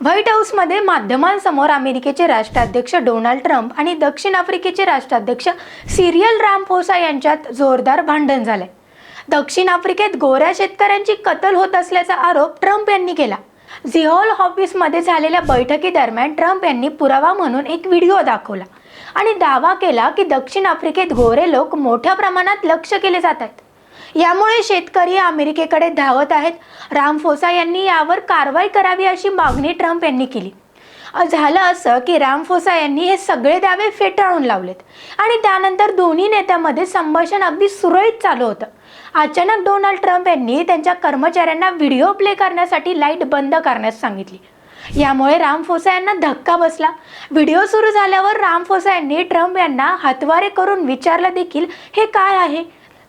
White हाऊसमध्ये माध्यमांसमोर अमेरिकेचे राष्ट्राध्यक्ष डोनाल्ड ट्रम्प आणि दक्षिण आफ्रिकेचे राष्ट्राध्यक्ष सिरियल रामफोसा यांच्यात जोरदार भांडण झाले। दक्षिण आफ्रिकेत गोऱ्या शेतकऱ्यांची कत्तल होत असल्याचा आरोप ट्रम्प यांनी केला। झिहॉल ऑफिसमध्ये झालेल्या बैठकीदरम्यान ट्रम्प यांनी पुरावा म्हणून एक व्हिडिओ दाखवला आणि दावा केला की दक्षिण आफ्रिकेत गोरे लोक मोठ्या प्रमाणात लक्ष्य केले जात आहेत। यामुळे शेतकरी अमेरिकेकडे धावत आहेत। रामफोसा यांनी यावर कारवाई करावी अशी मागणी ट्रम्प यांनी केली। झालं असं की रामफोसा यांनी हे सगळे दावे फेटाळून लावलेत आणि त्यानंतर दोन्ही नेत्यांमध्ये संभाषण अगदी सुरळीत चालू होतं। अचानक डोनाल्ड ट्रम्प यांनी त्यांच्या कर्मचाऱ्यांना व्हिडिओ प्ले करण्यासाठी लाईट बंद करण्यास सांगितली। यामुळे रामफोसा यांना धक्का बसला। व्हिडिओ सुरू झाल्यावर रामफोसा यांनी ट्रम्प यांना हातवारे करून विचारलं देखील हे काय आहे।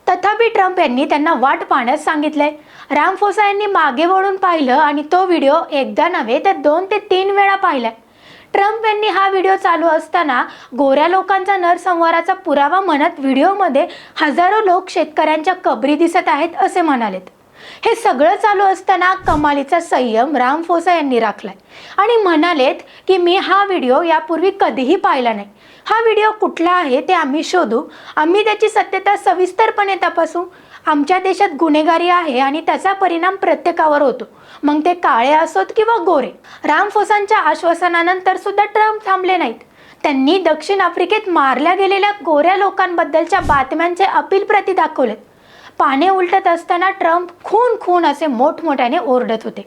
तथापि ट्रम्प यांनी त्यांना वाट पाहण्यास सांगितलंय। रामफोसा यांनी मागे वळून पाहिलं आणि तो व्हिडिओ एकदा नव्हे तर 2 ते 3 वेळा पाहिलाय। ट्रम्प यांनी हा व्हिडिओ चालू असताना गोऱ्या लोकांचा नरसंहाराचा पुरावा म्हणत व्हिडिओमध्ये हजारो लोक शेतकऱ्यांच्या कबरी दिसत आहेत असे म्हणालेत। हे सगळं चालू असताना कमालीचा संयम रामफोसा यांनी राखलाय आणि म्हणालेत की मी हा व्हिडिओ यापूर्वी कधीही पाहिला नाही। हा व्हिडिओ कुठला आहे ते आम्ही शोधू, आम्ही त्याची सत्यता सविस्तरपणे तपासू। आमच्या देशात गुन्हेगारी आहे आणि त्याचा परिणाम प्रत्येकावर होतो, मग ते काळे असोत किंवा गोरे। रामफोसांच्या आश्वासनानंतर सुद्धा ट्रम्प थांबले नाहीत। त्यांनी दक्षिण आफ्रिकेत मारल्या गेलेल्या गोऱ्या लोकांबद्दलच्या बातम्यांचे अपील प्रती दाखवलेत। पाने उलटत असताना ट्रम्प खून खून असे मोठमोठ्याने ओरडत होते।